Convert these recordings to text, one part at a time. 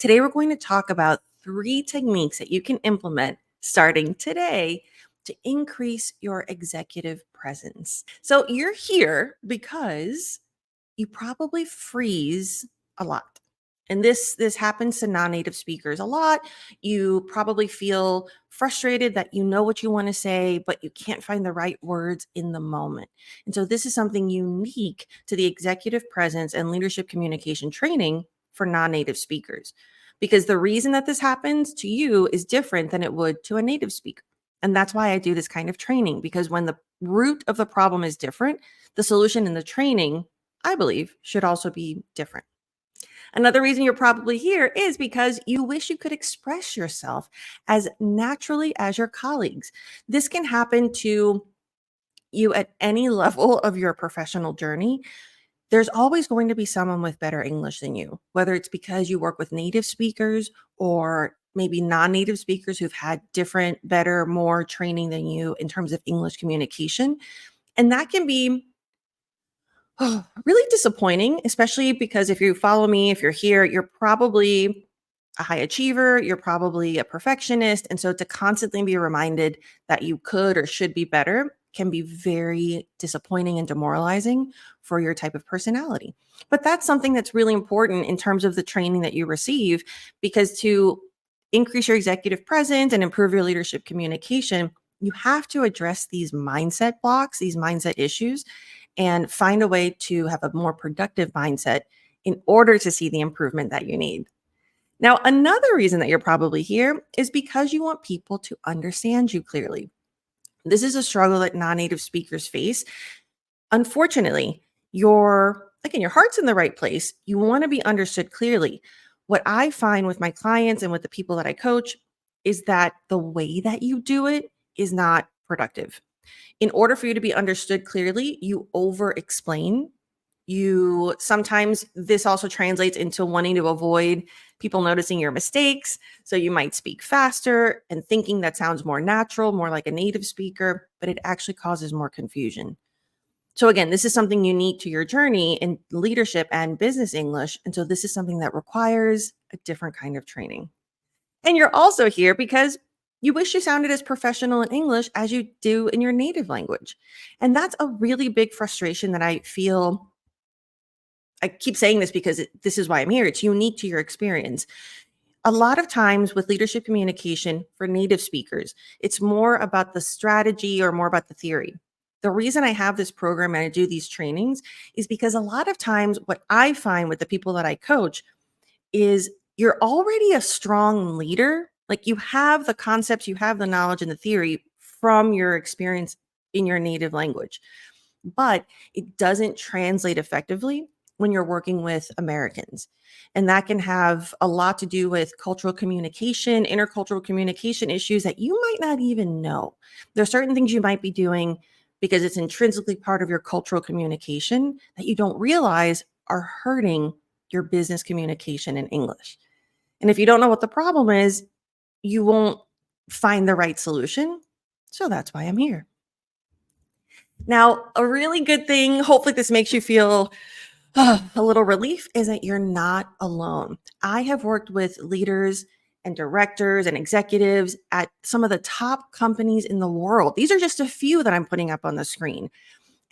Today, we're going to talk about 3 techniques that you can implement starting today to increase your executive presence. So, you're here because you probably freeze a lot. And this happens to non-native speakers a lot. You probably feel frustrated that you know what you want to say, but you can't find the right words in the moment. And so this is something unique to the executive presence and leadership communication training for non-native speakers. Because the reason that this happens to you is different than it would to a native speaker. And that's why I do this kind of training, because when the root of the problem is different, the solution in the training, I believe, should also be different. Another reason you're probably here is because you wish you could express yourself as naturally as your colleagues. This can happen to you at any level of your professional journey. There's always going to be someone with better English than you, whether it's because you work with native speakers or maybe non-native speakers who've had different, better, more training than you in terms of English communication. And that can be really disappointing, especially because if you follow me, if you're here, you're probably a high achiever, you're probably a perfectionist. And so to constantly be reminded that you could or should be better can be very disappointing and demoralizing for your type of personality. But that's something that's really important in terms of the training that you receive, because to increase your executive presence and improve your leadership communication, you have to address these mindset blocks, these mindset issues, and find a way to have a more productive mindset in order to see the improvement that you need. Now, another reason that you're probably here is because you want people to understand you clearly. This is a struggle that non-native speakers face. Unfortunately, your heart's in the right place. You want to be understood clearly. What I find with my clients and with the people that I coach is that the way that you do it is not productive. In order for you to be understood clearly, you over explain. You sometimes this also translates into wanting to avoid people noticing your mistakes. So you might speak faster and thinking that sounds more natural, more like a native speaker, but it actually causes more confusion. So again, this is something unique to your journey in leadership and business English. And so this is something that requires a different kind of training. And you're also here because you wish you sounded as professional in English as you do in your native language. And that's a really big frustration that I feel. I keep saying this because this is why I'm here. It's unique to your experience. A lot of times with leadership communication for native speakers, it's more about the strategy or more about the theory. The reason I have this program and I do these trainings is because a lot of times what I find with the people that I coach is you're already a strong leader. Like you have the concepts, you have the knowledge and the theory from your experience in your native language, but it doesn't translate effectively when you're working with Americans. And that can have a lot to do with cultural communication, intercultural communication issues that you might not even know. There are certain things you might be doing because it's intrinsically part of your cultural communication that you don't realize are hurting your business communication in English. And if you don't know what the problem is, you won't find the right solution. So that's why I'm here. Now, a really good thing, hopefully, this makes you feel a little relief, is that you're not alone. I have worked with leaders and directors and executives at some of the top companies in the world. These are just a few that I'm putting up on the screen.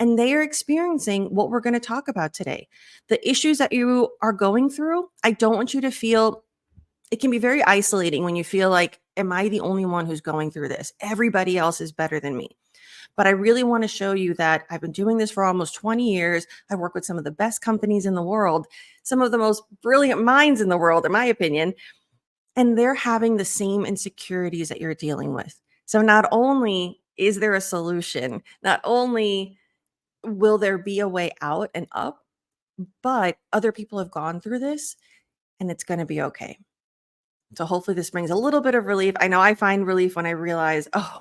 And they are experiencing what we're going to talk about today. The issues that you are going through, I don't want you to feel it can be very isolating when you feel like, am I the only one who's going through this? Everybody else is better than me. But I really want to show you that I've been doing this for almost 20 years. I work with some of the best companies in the world, some of the most brilliant minds in the world, in my opinion, and they're having the same insecurities that you're dealing with. So not only is there a solution, not only will there be a way out and up, but other people have gone through this and it's going to be okay. So hopefully this brings a little bit of relief. I know I find relief when I realize, oh,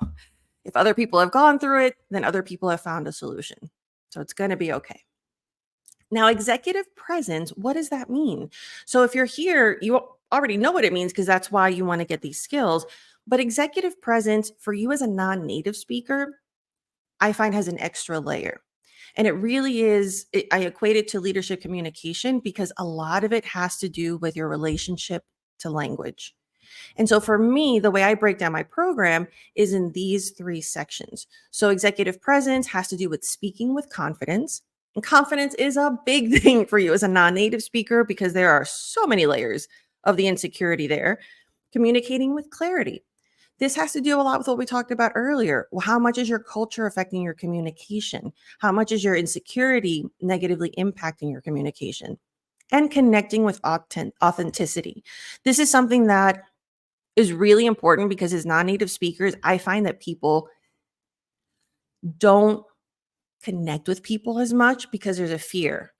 if other people have gone through it, then other people have found a solution. So it's going to be okay. Now, executive presence, what does that mean? So if you're here, you already know what it means because that's why you want to get these skills. But executive presence for you as a non-native speaker, I find has an extra layer. And it really is, I equate it to leadership communication because a lot of it has to do with your relationship to language. And so for me, the way I break down my program is in these three sections. So executive presence has to do with speaking with confidence. And confidence is a big thing for you as a non native speaker because there are so many layers of the insecurity there. Communicating with clarity. This has to do a lot with what we talked about earlier. Well, how much is your culture affecting your communication? How much is your insecurity negatively impacting your communication? And connecting with authenticity. This is something that is really important because as non-native speakers, I find that people don't connect with people as much because there's a fear.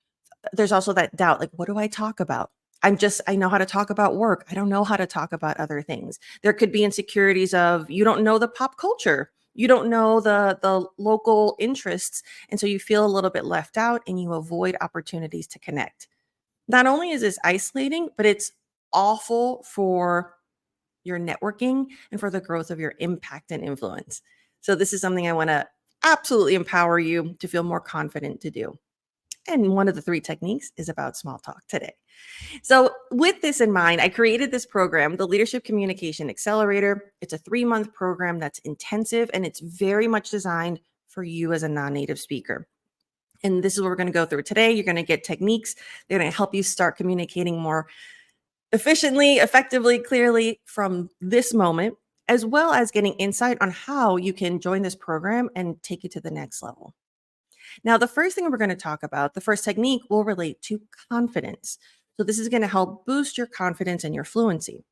There's also that doubt, like, what do I talk about? I know how to talk about work. I don't know how to talk about other things. There could be insecurities of you don't know the pop culture. You don't know the local interests. And so you feel a little bit left out and you avoid opportunities to connect. Not only is this isolating, but it's awful for your networking and for the growth of your impact and influence. So, this is something I want to absolutely empower you to feel more confident to do. And one of the three techniques is about small talk today. So, with this in mind, I created this program, the Leadership Communication Accelerator. It's a 3-month program that's intensive and it's very much designed for you as a non native speaker. And this is what we're going to go through today. You're going to get techniques. They're going to help you start communicating more efficiently, effectively, clearly from this moment, as well as getting insight on how you can join this program and take it to the next level. Now, the first thing we're going to talk about, the first technique will relate to confidence. So, this is going to help boost your confidence and your fluency.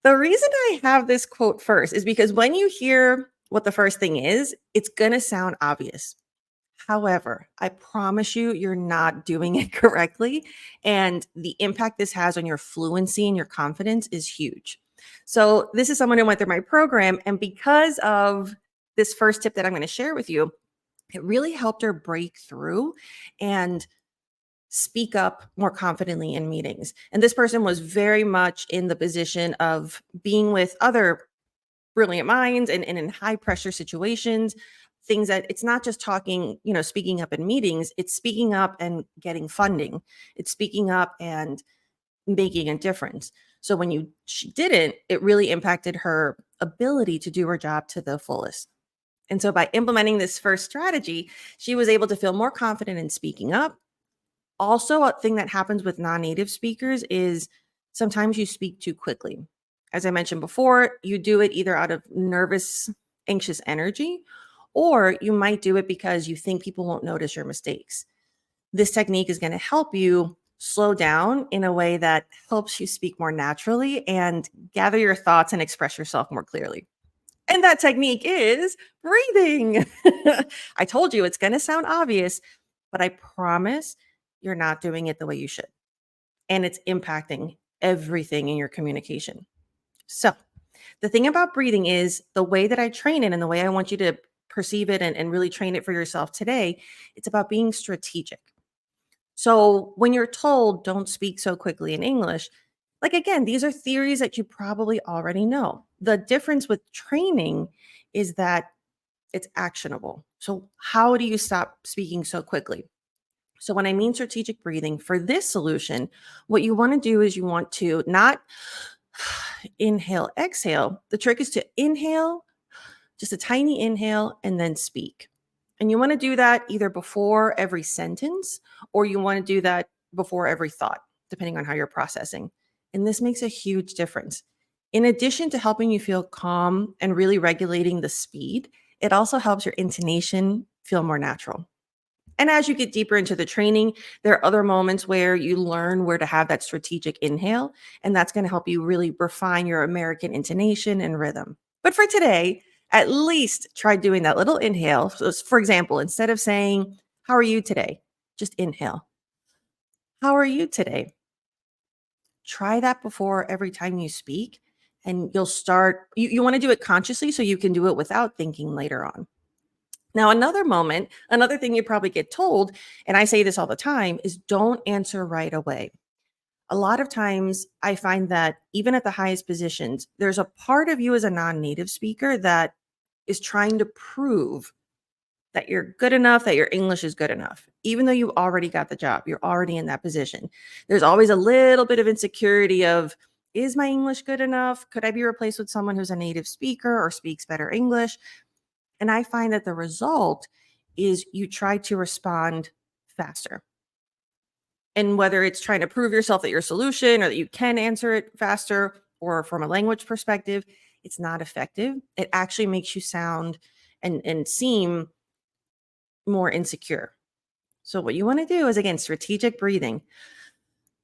The reason I have this quote first is because when you hear what the first thing is, it's going to sound obvious. However, I promise you, you're not doing it correctly. And the impact this has on your fluency and your confidence is huge. So, this is someone who went through my program. And because of this first tip that I'm going to share with you, it really helped her break through and speak up more confidently in meetings. And this person was very much in the position of being with other brilliant minds and in high pressure situations, things that it's not just talking, speaking up in meetings, it's speaking up and getting funding. It's speaking up and making a difference. So when she didn't, it really impacted her ability to do her job to the fullest. And so by implementing this first strategy, she was able to feel more confident in speaking up. Also, a thing that happens with non-native speakers is sometimes you speak too quickly. As I mentioned before, you do it either out of nervous, anxious energy, or you might do it because you think people won't notice your mistakes. This technique is going to help you slow down in a way that helps you speak more naturally and gather your thoughts and express yourself more clearly. And that technique is breathing. I told you it's going to sound obvious, but I promise you're not doing it the way you should. And it's impacting everything in your communication. So, the thing about breathing is the way that I train it and the way I want you to perceive it and really train it for yourself today, it's about being strategic. So, when you're told don't speak so quickly in English, like again, these are theories that you probably already know. The difference with training is that it's actionable. So, how do you stop speaking so quickly? So, when I mean strategic breathing for this solution, what you want to do is you want to not inhale, exhale. The trick is to inhale, just a tiny inhale, and then speak. And you want to do that either before every sentence or you want to do that before every thought, depending on how you're processing. And this makes a huge difference. In addition to helping you feel calm and really regulating the speed, it also helps your intonation feel more natural. And as you get deeper into the training, there are other moments where you learn where to have that strategic inhale, and that's going to help you really refine your American intonation and rhythm. But for today, at least try doing that little inhale. So, for example, instead of saying, "How are you today?" just inhale. "How are you today?" Try that before every time you speak, and you'll start. You want to do it consciously so you can do it without thinking later on. Now, another thing you probably get told, and I say this all the time, is don't answer right away. A lot of times I find that even at the highest positions, there's a part of you as a non native speaker that is trying to prove that you're good enough, that your English is good enough, even though you already got the job, you're already in that position. There's always a little bit of insecurity of, Is my English good enough? Could I be replaced with someone who's a native speaker or speaks better English? And I find that the result is you try to respond faster. And whether it's trying to prove yourself that you're a solution or that you can answer it faster, or from a language perspective, it's not effective. It actually makes you sound and seem more insecure. So what you want to do is, again, strategic breathing.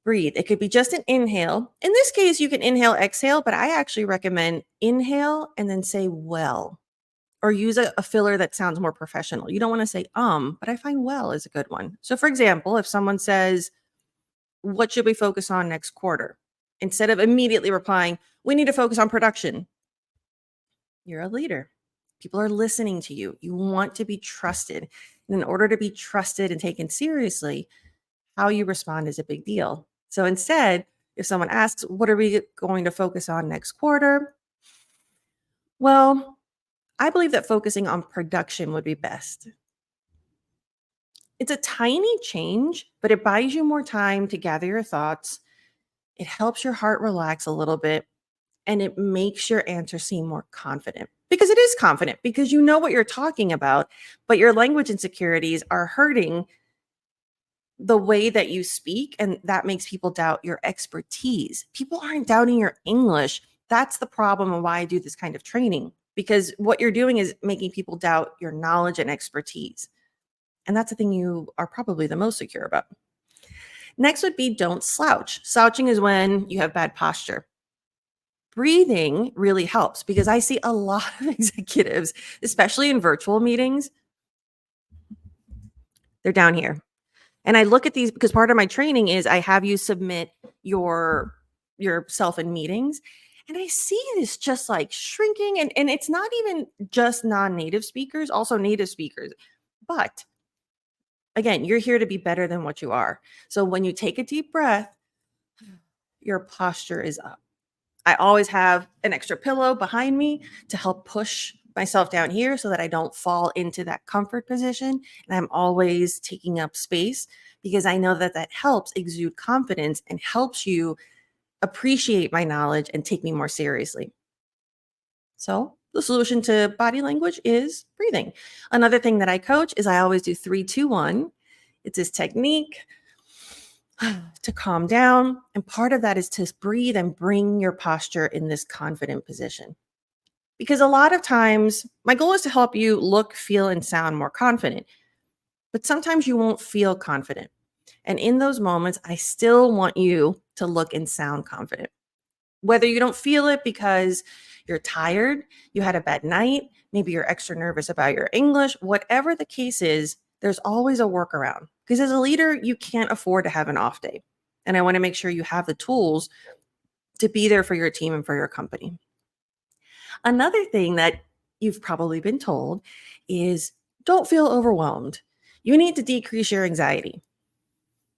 Breathe. It could be just an inhale. In this case, you can inhale, exhale, but I actually recommend inhale and then say well, or use a filler that sounds more professional. You don't want to say but I find well is a good one. So for example, if someone says, what should we focus on next quarter? Instead of immediately replying, we need to focus on production. You're a leader. People are listening to you. You want to be trusted. And in order to be trusted and taken seriously, how you respond is a big deal. So instead, if someone asks, what are we going to focus on next quarter? Well, I believe that focusing on production would be best. It's a tiny change, but it buys you more time to gather your thoughts. It helps your heart relax a little bit, and it makes your answer seem more confident, because it is confident because you know what you're talking about, but your language insecurities are hurting the way that you speak, and that makes people doubt your expertise. People aren't doubting your English. That's the problem and why I do this kind of training, because what you're doing is making people doubt your knowledge and expertise. And that's the thing you are probably the most secure about. Next would be don't slouch. Slouching is when you have bad posture. Breathing really helps because I see a lot of executives, especially in virtual meetings, they're down here. And I look at these because part of my training is I have you submit your yourself in meetings. And I see this just like shrinking. And it's not even just non-native speakers, also native speakers. But again, you're here to be better than what you are. So when you take a deep breath, your posture is up. I always have an extra pillow behind me to help push myself down here so that I don't fall into that comfort position. And I'm always taking up space because I know that that helps exude confidence and helps you appreciate my knowledge and take me more seriously. So, the solution to body language is breathing. Another thing that I coach is I always do 3, 2, 1. It's this technique to calm down. And part of that is to breathe and bring your posture in this confident position. Because a lot of times, my goal is to help you look, feel, and sound more confident. But sometimes you won't feel confident. And in those moments, I still want you to look and sound confident. Whether you don't feel it because you're tired, you had a bad night, maybe you're extra nervous about your English, whatever the case is, there's always a workaround. Because as a leader, you can't afford to have an off day. And I want to make sure you have the tools to be there for your team and for your company. Another thing that you've probably been told is don't feel overwhelmed. You need to decrease your anxiety.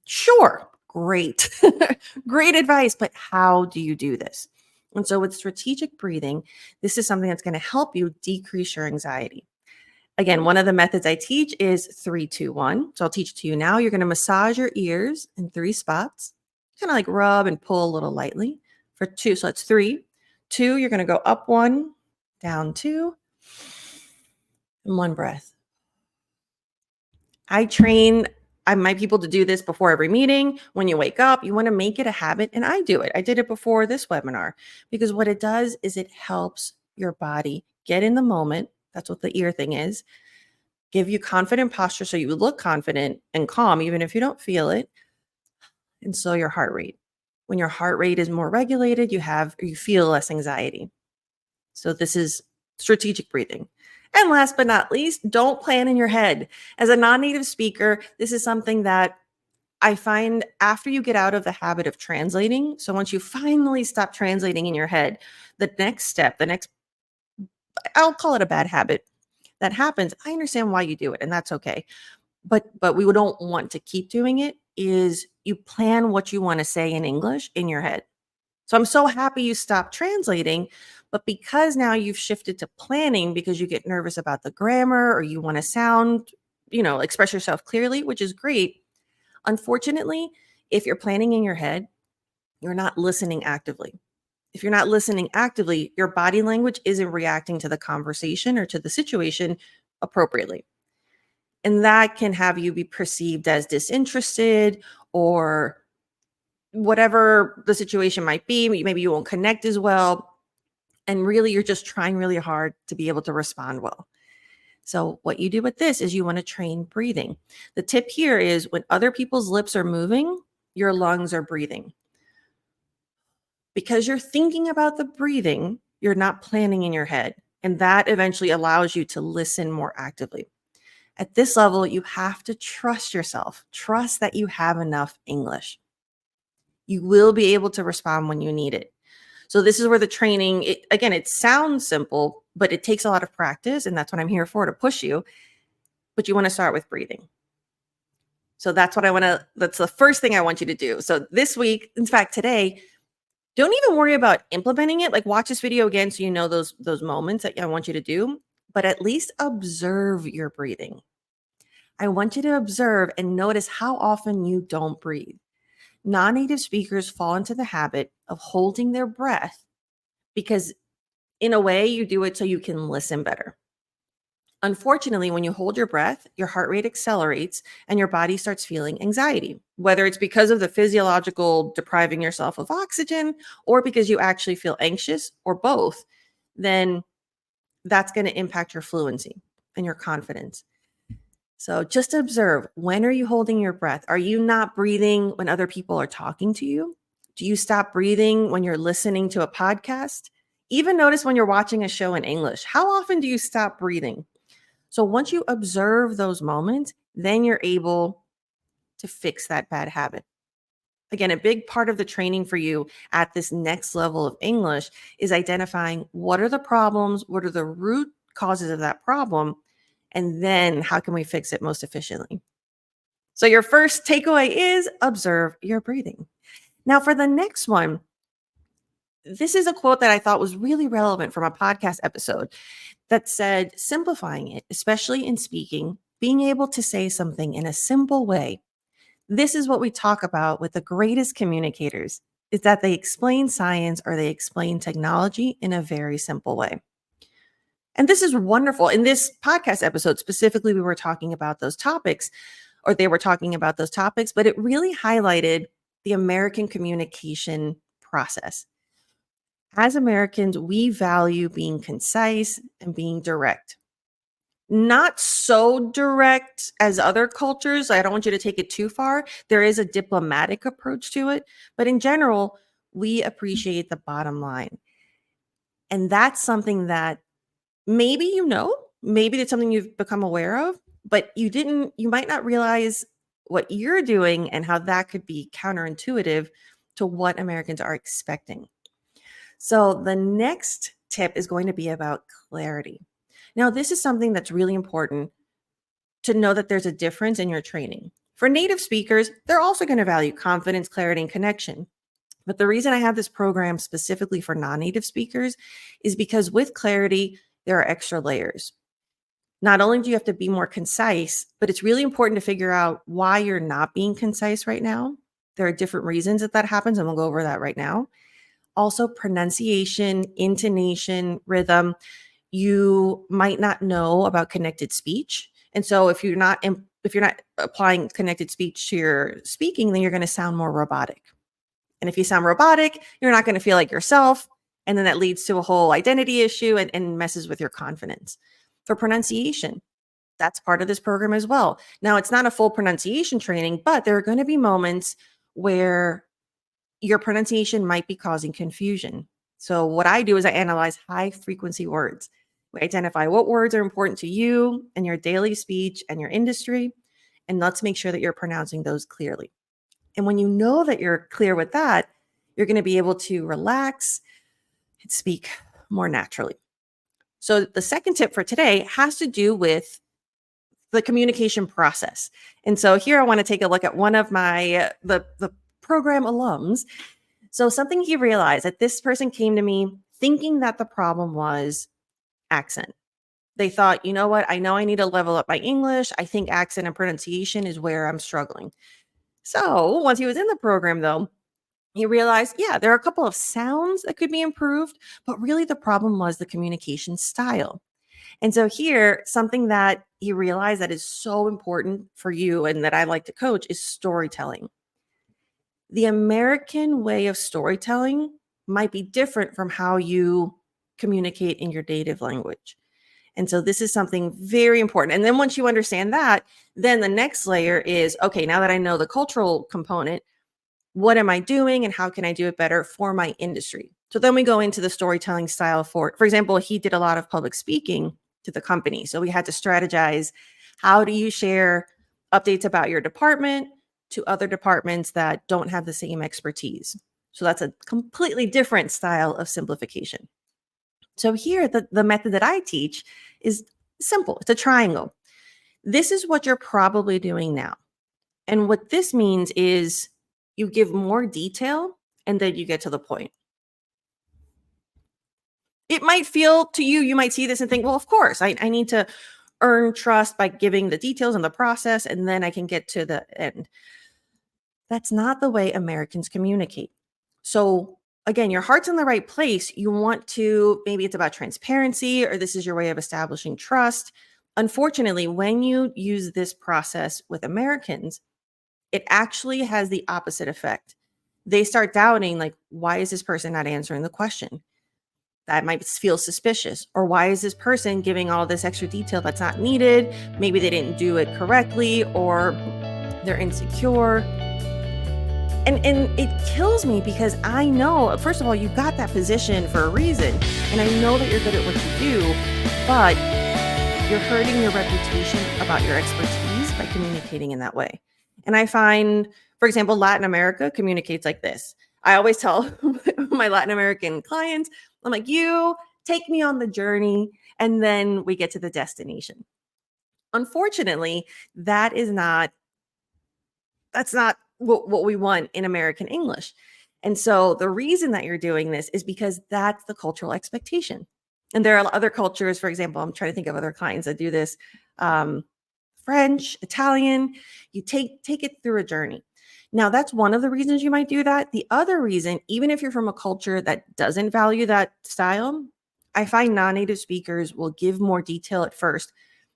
Sure, great. Great advice, but how do you do this? And so, with strategic breathing, this is something that's going to help you decrease your anxiety. Again, one of the methods I teach is 3, 2, 1. So, I'll teach it to you now. You're going to massage your ears in 3 spots, kind of like rub and pull a little lightly for 2. So, it's 3. 2, you're going to go up 1, down 2, and 1 breath. I my people to do this before every meeting. When you wake up, you want to make it a habit. And I do it. I did it before this webinar because what it does is it helps your body get in the moment. That's what the ear thing is. Give you confident posture so you look confident and calm, even if you don't feel it. And slow your heart rate. When your heart rate is more regulated, you feel less anxiety. So this is strategic breathing. And last but not least, don't plan in your head. As a non-native speaker, this is something that I find after you get out of the habit of translating. So once you finally stop translating in your head, the next step, I'll call it a bad habit that happens. I understand why you do it, and that's okay. But we don't want to keep doing it is you plan what you want to say in English in your head. So I'm so happy you stopped translating, but because now you've shifted to planning because you get nervous about the grammar or you want to sound, express yourself clearly, which is great. Unfortunately, if you're planning in your head, you're not listening actively. if you're not listening actively, your body language isn't reacting to the conversation or to the situation appropriately. And that can have you be perceived as disinterested or whatever the situation might be. Maybe you won't connect as well. And really, you're just trying really hard to be able to respond well. So, what you do with this is you want to train breathing. The tip here is when other people's lips are moving, your lungs are breathing. Because you're thinking about the breathing, you're not planning in your head. And that eventually allows you to listen more actively. At this level, you have to trust yourself. Trust that you have enough English. You will be able to respond when you need it. So this is where the training, again, it sounds simple, but it takes a lot of practice. And that's what I'm here for, to push you. But you want to start with breathing. So that's that's the first thing I want you to do. So this week, in fact, today, don't even worry about implementing it. Like, watch this video again so you know those moments that I want you to do, but at least observe your breathing. I want you to observe and notice how often you don't breathe. Non-native speakers fall into the habit of holding their breath because, in a way, you do it so you can listen better. Unfortunately, when you hold your breath, your heart rate accelerates and your body starts feeling anxiety, whether it's because of the physiological depriving yourself of oxygen or because you actually feel anxious or both, then that's going to impact your fluency and your confidence. So just observe, when are you holding your breath? Are you not breathing when other people are talking to you? Do you stop breathing when you're listening to a podcast? Even notice when you're watching a show in English. How often do you stop breathing? So once you observe those moments, then you're able to fix that bad habit. Again, a big part of the training for you at this next level of English is identifying what are the problems, what are the root causes of that problem, and then how can we fix it most efficiently. So your first takeaway is observe your breathing. Now for the next one, this is a quote that I thought was really relevant from a podcast episode that said, simplifying it, especially in speaking, being able to say something in a simple way. This is what we talk about with the greatest communicators, is that they explain science or they explain technology in a very simple way. And this is wonderful. In this podcast episode, specifically, we were talking about those topics, or they were talking about those topics, but it really highlighted the American communication process. As Americans, we value being concise and being direct. Not so direct as other cultures. I don't want you to take it too far. There is a diplomatic approach to it, but in general, we appreciate the bottom line. And that's something that maybe maybe it's something you've become aware of, but you might not realize what you're doing and how that could be counterintuitive to what Americans are expecting. So the next tip is going to be about clarity. Now, this is something that's really important to know, that there's a difference in your training. For native speakers, they're also going to value confidence, clarity, and connection. But the reason I have this program specifically for non-native speakers is because with clarity, there are extra layers. Not only do you have to be more concise, but it's really important to figure out why you're not being concise right now. There are different reasons that happens, and we'll go over that right now. Also, pronunciation, intonation, rhythm. You might not know about connected speech. And so if you're not applying connected speech to your speaking, then you're going to sound more robotic. And if you sound robotic, you're not going to feel like yourself. And then that leads to a whole identity issue and messes with your confidence. For pronunciation, that's part of this program as well. Now, it's not a full pronunciation training, but there are going to be moments where your pronunciation might be causing confusion. So what I do is I analyze high frequency words. We identify what words are important to you and your daily speech and your industry, and let's make sure that you're pronouncing those clearly. And when you know that you're clear with that, you're going to be able to relax and speak more naturally. So the second tip for today has to do with the communication process. And so here I want to take a look at one of my the program alums. So something he realized, that this person came to me thinking that the problem was accent. They thought, you know what? I know I need to level up my English. I think accent and pronunciation is where I'm struggling. So once he was in the program, though, He realized, yeah, there are a couple of sounds that could be improved, but really the problem was the communication style. And so here, something that he realized that is so important for you and that I like to coach is storytelling. The American way of storytelling might be different from how you communicate in your native language. And so this is something very important. And then once you understand that, then the next layer is okay, now that I know the cultural component, what am I doing and how can I do it better for my industry? So then we go into the storytelling style for example, he did a lot of public speaking to the company. So we had to strategize, how do you share updates about your department to other departments that don't have the same expertise? So that's a completely different style of simplification. So here, the method that I teach is simple. It's a triangle. This is what you're probably doing now. And what this means is you give more detail and then you get to the point. It might feel to you, you might see this and think, well, of course, I need to earn trust by giving the details and the process, and then I can get to the end. That's not the way Americans communicate. So, again, your heart's in the right place. You want to, maybe it's about transparency or this is your way of establishing trust. Unfortunately, when you use this process with Americans, it actually has the opposite effect. They start doubting, like, why is this person not answering the question? That might feel suspicious. Or why is this person giving all this extra detail that's not needed? Maybe they didn't do it correctly or they're insecure. And it kills me because I know, first of all, you got that position for a reason. And I know that you're good at what you do, but you're hurting your reputation about your expertise by communicating in that way. And I find, for example, Latin America communicates like this. I always tell my Latin American clients, I'm like, you take me on the journey and then we get to the destination. Unfortunately, that's not what we want in American English. And so the reason that you're doing this is because that's the cultural expectation. And there are other cultures, for example, I'm trying to think of other clients that do this. French, Italian, you take it through a journey. Now, that's one of the reasons you might do that. The other reason, even if you're from a culture that doesn't value that style, I find non-native speakers will give more detail at first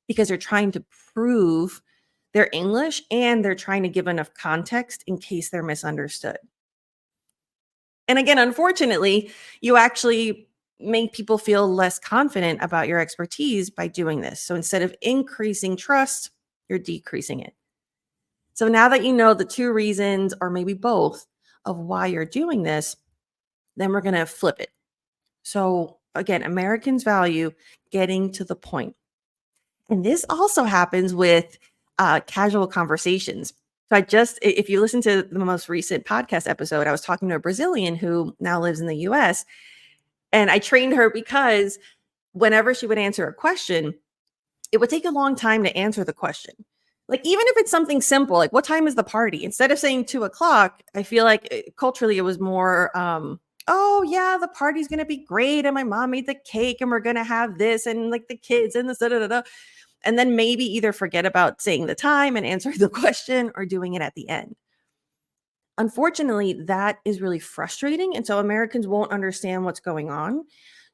because they're trying to prove their English and they're trying to give enough context in case they're misunderstood. And again, unfortunately, you actually make people feel less confident about your expertise by doing this. So instead of increasing trust, you're decreasing it. So now that you know the two reasons, or maybe both, of why you're doing this, then we're going to flip it. So again, Americans value getting to the point. And this also happens with casual conversations. So if you listen to the most recent podcast episode, I was talking to a Brazilian who now lives in the US. And I trained her because whenever she would answer a question, it would take a long time to answer the question. Like, even if it's something simple, like, what time is the party? Instead of saying 2 o'clock, I feel like culturally it was more, oh, yeah, the party's going to be great. And my mom made the cake and we're going to have this and like the kids and the da da da. And then maybe either forget about saying the time and answering the question or doing it at the end. Unfortunately, that is really frustrating. And so Americans won't understand what's going on.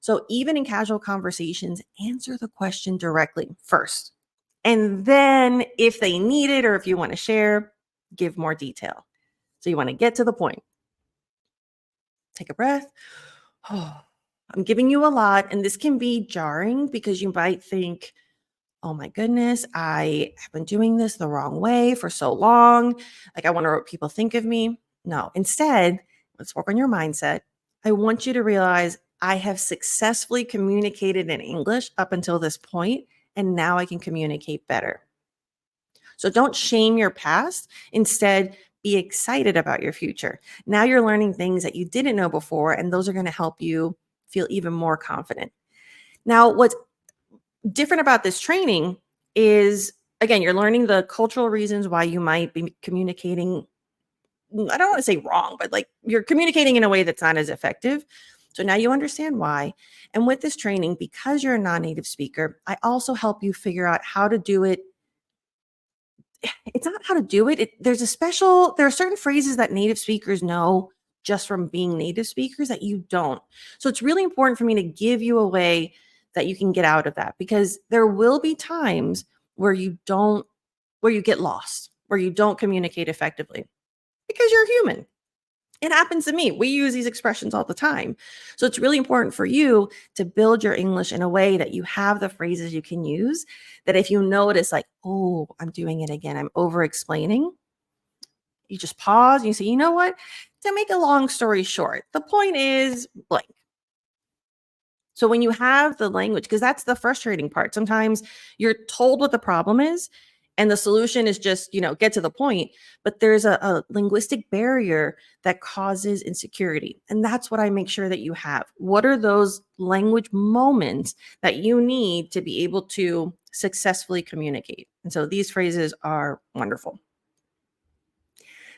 So even in casual conversations, answer the question directly first. And then if they need it or if you want to share, give more detail. So you want to get to the point. Take a breath. Oh, I'm giving you a lot. And this can be jarring because you might think, oh my goodness, I have been doing this the wrong way for so long. Like, I wonder what people think of me. No, instead, let's work on your mindset. I want you to realize I have successfully communicated in English up until this point, and now I can communicate better. So don't shame your past. Instead, be excited about your future. Now you're learning things that you didn't know before, and those are going to help you feel even more confident. Now, what's different about this training is, again, you're learning the cultural reasons why you might be communicating. I don't want to say wrong, but like you're communicating in a way that's not as effective. So now you understand why. And with this training, because you're a non-native speaker, I also help you figure out how to do it. It's not how to do it. There are certain phrases that native speakers know just from being native speakers that you don't. So it's really important for me to give you a way that you can get out of that, because there will be times where where you get lost, where you don't communicate effectively because you're human. It happens to me. We use these expressions all the time. So it's really important for you to build your English in a way that you have the phrases you can use, that if you notice, like, oh, I'm doing it again, I'm over explaining, you just pause and you say, you know what? To make a long story short, the point is blank. So when you have the language, because that's the frustrating part. Sometimes you're told what the problem is, and the solution is just, get to the point. But there's a linguistic barrier that causes insecurity. And that's what I make sure that you have. What are those language moments that you need to be able to successfully communicate? And so these phrases are wonderful.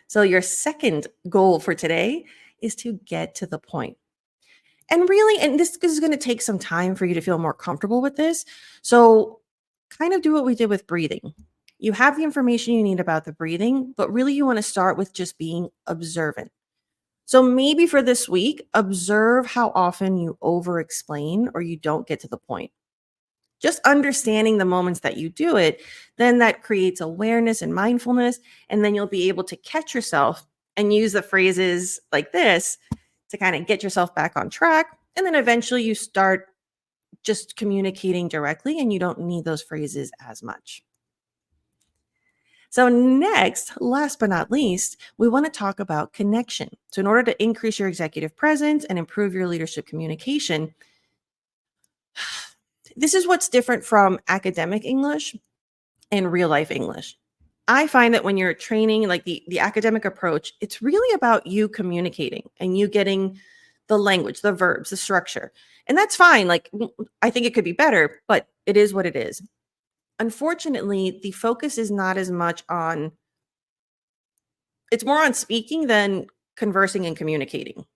So your second goal for today is to get to the point. And really, and this is going to take some time for you to feel more comfortable with this. So kind of do what we did with breathing. You have the information you need about the breathing, but really you want to start with just being observant. So maybe for this week, observe how often you over explain or you don't get to the point. Just understanding the moments that you do it, then that creates awareness and mindfulness. And then you'll be able to catch yourself and use the phrases like this to kind of get yourself back on track. And then eventually you start just communicating directly and you don't need those phrases as much. So, next, last but not least, we want to talk about connection. So, in order to increase your executive presence and improve your leadership communication, this is what's different from academic English and real life English. I find that when you're training, like the academic approach, it's really about you communicating and you getting the language, the verbs, the structure. And that's fine. Like, I think it could be better, but it is what it is. Unfortunately, the focus is not as much on, it's more on speaking than conversing and communicating.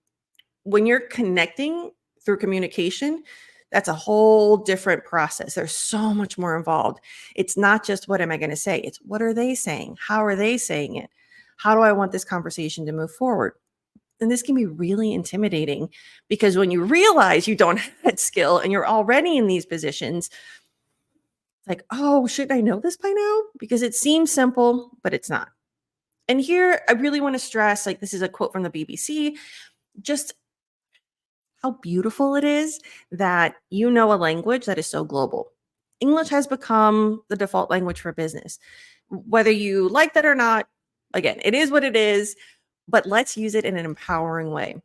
When you're connecting through communication, that's a whole different process. There's so much more involved. It's not just what am I going to say? It's what are they saying? How are they saying it? How do I want this conversation to move forward? And this can be really intimidating because when you realize you don't have that skill and you're already in these positions, it's like, oh, should I know this by now? Because it seems simple, but it's not. And here I really want to stress, like, this is a quote from the BBC, just how beautiful it is that you know a language that is so global. English has become the default language for business. Whether you like that or not, again, it is what it is, but let's use it in an empowering way.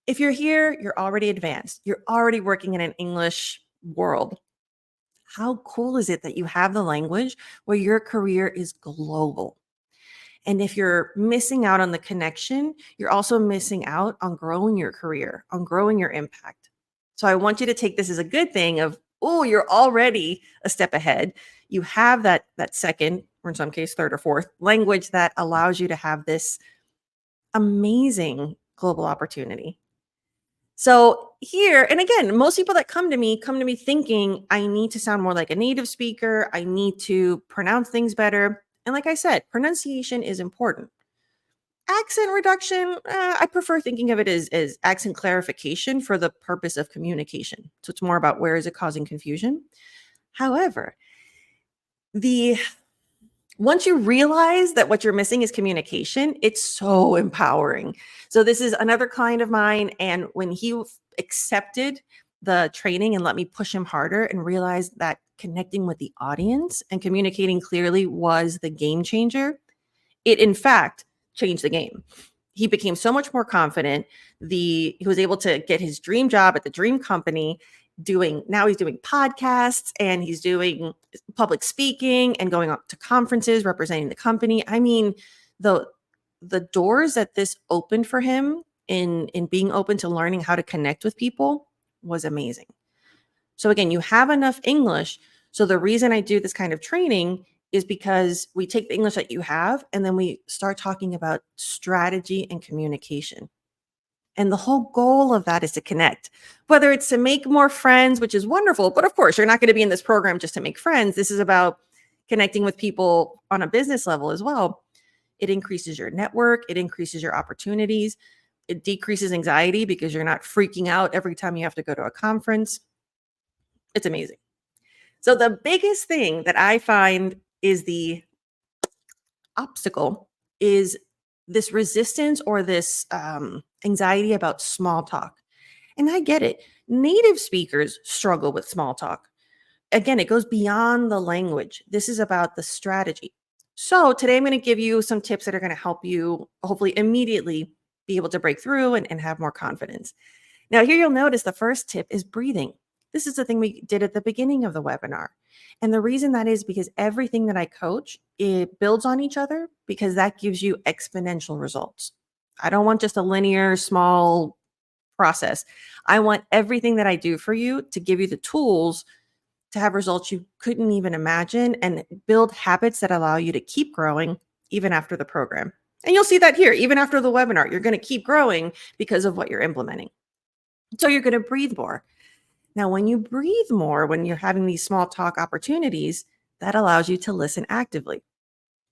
If you're here, you're already advanced. You're already working in an English world. How cool is it that you have the language where your career is global? And if you're missing out on the connection, you're also missing out on growing your career, on growing your impact. So I want you to take this as a good thing of, oh, you're already a step ahead. You have that second, or in some case, third or fourth language that allows you to have this amazing global opportunity. So here, and again, most people that come to me thinking I need to sound more like a native speaker. I need to pronounce things better. And like I said, pronunciation is important. Accent reduction, I prefer thinking of it as accent clarification for the purpose of communication. So it's more about where is it causing confusion. However, the once you realize that what you're missing is communication, it's so empowering. So this is another client of mine, and when he accepted the training and let me push him harder and realized that connecting with the audience and communicating clearly was the game changer, it in fact changed the game. He became so much more confident. He was able to get his dream job at the dream company. He's doing podcasts and he's doing public speaking and going up to conferences representing the company. I mean, the doors that this opened for him in being open to learning how to connect with people was amazing. So again, you have enough English. So the reason I do this kind of training is because we take the English that you have and then we start talking about strategy and communication. And the whole goal of that is to connect, whether it's to make more friends, which is wonderful. But of course, you're not going to be in this program just to make friends. This is about connecting with people on a business level as well. It increases your network, it increases your opportunities. It decreases anxiety because you're not freaking out every time you have to go to a conference. It's amazing. So the biggest thing that I find is the obstacle is this resistance or this anxiety about small talk. And I get it. Native speakers struggle with small talk. Again, it goes beyond the language. This is about the strategy. So today I'm going to give you some tips that are going to help you hopefully immediately be able to break through and have more confidence. Now, here you'll notice the first tip is breathing. This is the thing we did at the beginning of the webinar. And the reason that is because everything that I coach, it builds on each other because that gives you exponential results. I don't want just a linear, small process. I want everything that I do for you to give you the tools to have results you couldn't even imagine and build habits that allow you to keep growing even after the program. And you'll see that here, even after the webinar, you're going to keep growing because of what you're implementing. So you're going to breathe more. Now, when you breathe more, when you're having these small talk opportunities, that allows you to listen actively.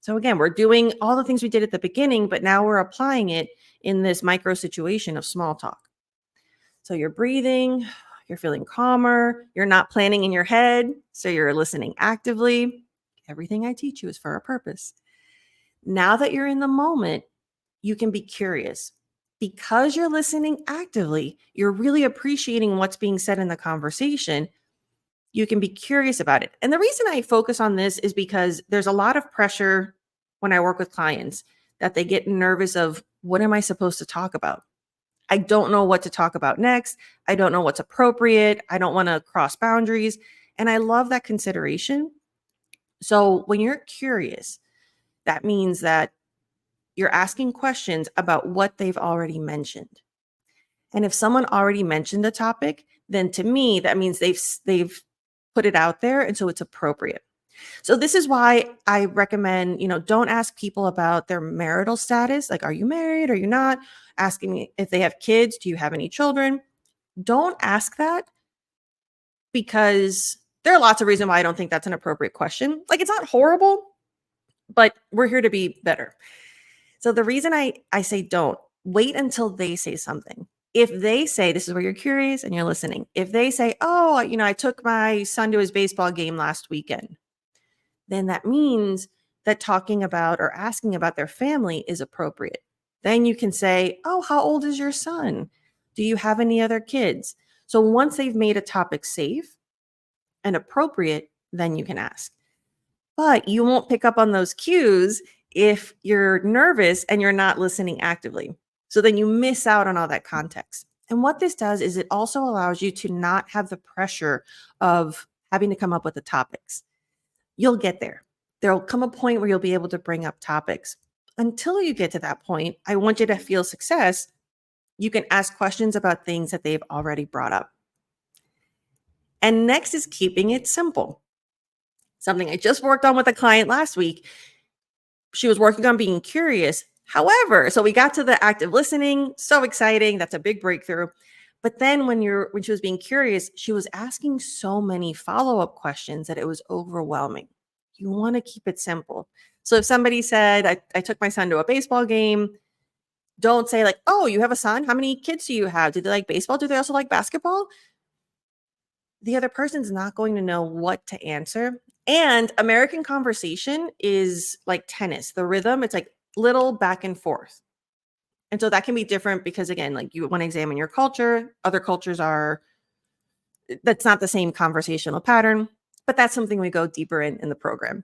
So again, we're doing all the things we did at the beginning, but now we're applying it in this micro situation of small talk. So you're breathing, you're feeling calmer, you're not planning in your head, so you're listening actively. Everything I teach you is for a purpose. Now that you're in the moment, you can be curious. Because you're listening actively, you're really appreciating what's being said in the conversation. You can be curious about it. And the reason I focus on this is because there's a lot of pressure when I work with clients that they get nervous of what am I supposed to talk about? I don't know what to talk about next. I don't know what's appropriate. I don't want to cross boundaries. And I love that consideration. So when you're curious, that means that you're asking questions about what they've already mentioned. And if someone already mentioned a topic, then to me, that means they've put it out there. And so it's appropriate. So this is why I recommend, don't ask people about their marital status. Like, are you married? Are you not? Asking me if they have kids. Do you have any children? Don't ask that because there are lots of reasons why I don't think that's an appropriate question. Like, it's not horrible, but we're here to be better. So the reason I say don't, wait until they say something. If they say, this is where you're curious and you're listening. If they say, oh, I took my son to his baseball game last weekend, then that means that talking about or asking about their family is appropriate. Then you can say, oh, how old is your son? Do you have any other kids? So once they've made a topic safe and appropriate, then you can ask. But you won't pick up on those cues if you're nervous and you're not listening actively. So then you miss out on all that context. And what this does is it also allows you to not have the pressure of having to come up with the topics. You'll get there. There'll come a point where you'll be able to bring up topics. Until you get to that point, I want you to feel success. You can ask questions about things that they've already brought up. And next is keeping it simple. Something I just worked on with a client last week. She was working on being curious. However, so we got to the active listening, so exciting. That's a big breakthrough. But then when she was being curious, she was asking so many follow-up questions that it was overwhelming. You want to keep it simple. So if somebody said, I took my son to a baseball game, don't say like, oh, you have a son? How many kids do you have? Do they like baseball? Do they also like basketball? The other person's not going to know what to answer. And American conversation is like tennis. The rhythm, it's like little back and forth. And so that can be different because, again, like you want to examine your culture. Other cultures that's not the same conversational pattern, but that's something we go deeper in the program.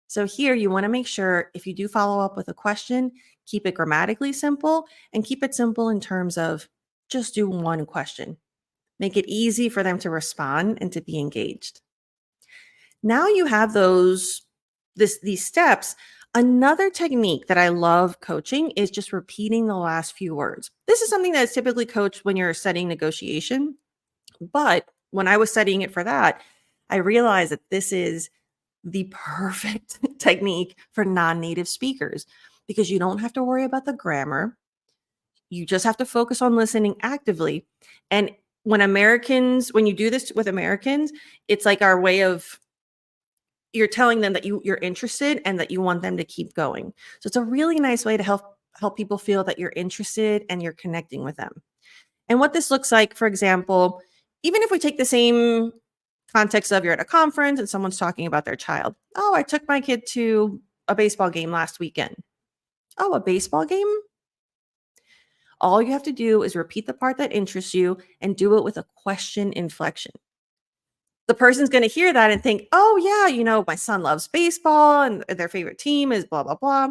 So here you want to make sure if you do follow up with a question, keep it grammatically simple and keep it simple in terms of just do one question. Make it easy for them to respond and to be engaged. Now you have these steps. Another technique that I love coaching is just repeating the last few words. This is something that's typically coached when you're studying negotiation. But when I was studying it for that, I realized that this is the perfect technique for non-native speakers because you don't have to worry about the grammar. You just have to focus on listening actively. And when you do this with Americans, it's like our way of you're telling them that you're interested and that you want them to keep going. So it's a really nice way to help help people feel that you're interested and you're connecting with them. And what this looks like, for example, even if we take the same context of you're at a conference and someone's talking about their child. Oh, I took my kid to a baseball game last weekend. Oh, a baseball game? All you have to do is repeat the part that interests you and do it with a question inflection. The person's going to hear that and think, oh, yeah, my son loves baseball and their favorite team is blah, blah, blah.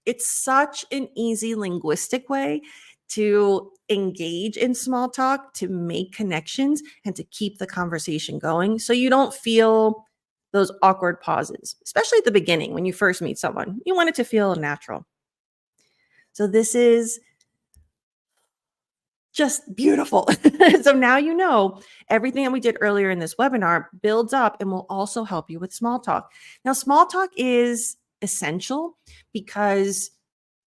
It's such an easy linguistic way to engage in small talk, to make connections, and to keep the conversation going so you don't feel those awkward pauses, especially at the beginning when you first meet someone. You want it to feel natural. So this is just beautiful. So now you know everything that we did earlier in this webinar builds up and will also help you with small talk. Now, small talk is essential because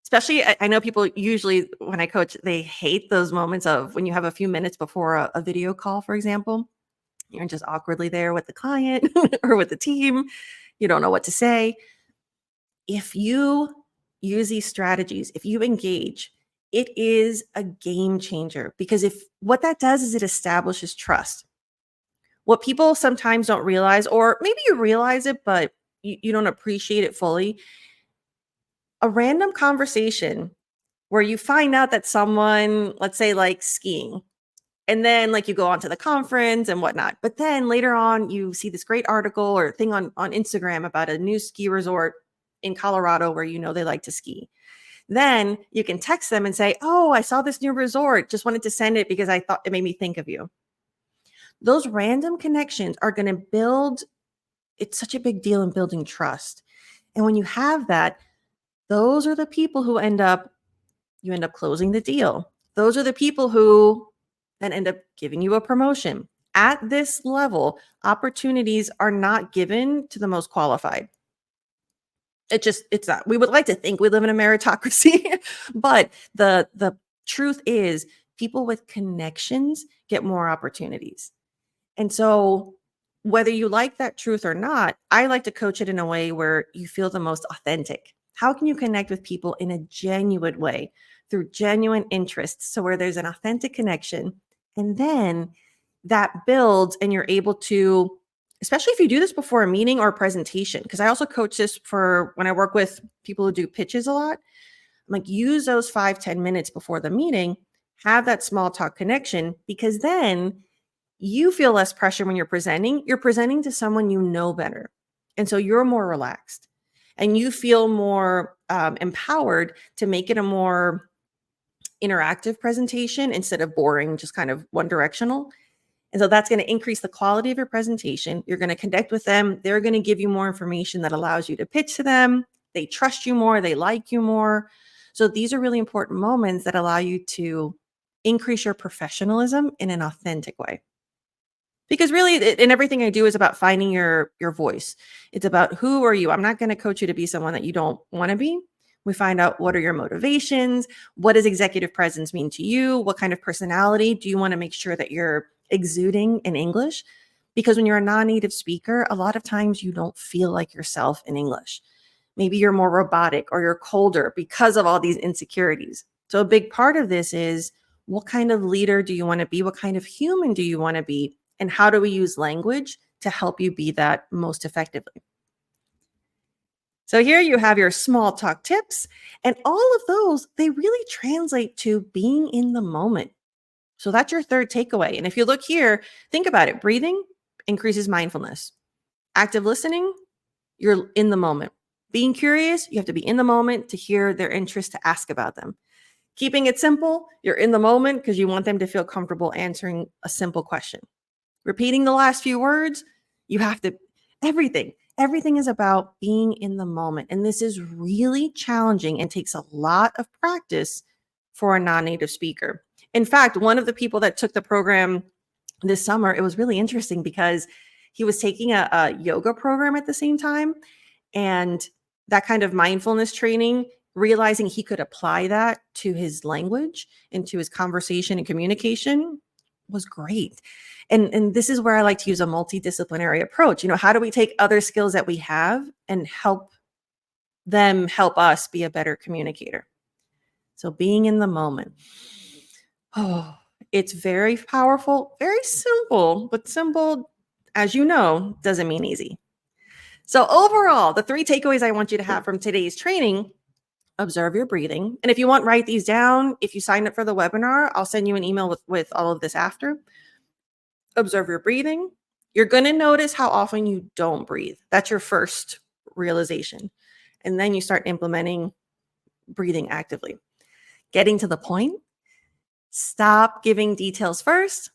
especially, I know people usually, when I coach, they hate those moments of when you have a few minutes before a video call, for example. You're just awkwardly there with the client or with the team. You don't know what to say. If you use these strategies, if you engage, it is a game changer because if what that does is it establishes trust. What people sometimes don't realize, or maybe you realize it, but you don't appreciate it fully, a random conversation where you find out that someone, let's say, likes skiing, and then like you go on to the conference and whatnot. But then later on, you see this great article or thing on Instagram about a new ski resort in Colorado where they like to ski. Then you can text them and say, oh, I saw this new resort. Just wanted to send it because I thought it made me think of you. Those random connections are going to build, it's such a big deal in building trust. And when you have that, those are the people who you end up closing the deal. Those are the people who then end up giving you a promotion. At this level, opportunities are not given to the most qualified. It's not. We would like to think we live in a meritocracy, but the truth is people with connections get more opportunities. And so whether you like that truth or not, I like to coach it in a way where you feel the most authentic. How can you connect with people in a genuine way through genuine interests? So where there's an authentic connection, and then that builds and you're able to, especially if you do this before a meeting or a presentation, because I also coach this for when I work with people who do pitches a lot. I'm like, use those 5-10 minutes before the meeting, have that small talk connection, because then you feel less pressure when you're presenting. You're presenting to someone you know better. And so you're more relaxed and you feel more empowered to make it a more interactive presentation instead of boring, just kind of one directional. And so that's going to increase the quality of your presentation. You're going to connect with them. They're going to give you more information that allows you to pitch to them. They trust you more. They like you more. So these are really important moments that allow you to increase your professionalism in an authentic way. Because really, and everything I do is about finding your voice. It's about who are you? I'm not going to coach you to be someone that you don't want to be. We find out what are your motivations? What does executive presence mean to you? What kind of personality do you want to make sure that you're exuding in English? Because when you're a non-native speaker, a lot of times you don't feel like yourself in English. Maybe you're more robotic or you're colder because of all these insecurities. So a big part of this is what kind of leader do you want to be? What kind of human do you want to be? And how do we use language to help you be that most effectively? So here you have your small talk tips, and all of those, they really translate to being in the moment. So that's your third takeaway. And if you look here, think about it. Breathing increases mindfulness. Active listening, you're in the moment. Being curious, you have to be in the moment to hear their interest, to ask about them. Keeping it simple, you're in the moment because you want them to feel comfortable answering a simple question. Repeating the last few words, you have to, everything is about being in the moment. And this is really challenging and takes a lot of practice for a non-native speaker. In fact, one of the people that took the program this summer, it was really interesting because he was taking a yoga program at the same time. And that kind of mindfulness training, realizing he could apply that to his language and to his conversation and communication was great. And this is where I like to use a multidisciplinary approach. How do we take other skills that we have and help them help us be a better communicator? So being in the moment. Oh, it's very powerful, very simple, but simple, as you know, doesn't mean easy. So overall, the three takeaways I want you to have from today's training: observe your breathing. And if you want, write these down. If you sign up for the webinar, I'll send you an email with all of this after. Observe your breathing. You're going to notice how often you don't breathe. That's your first realization. And then you start implementing breathing actively. Getting to the point. Stop giving details first.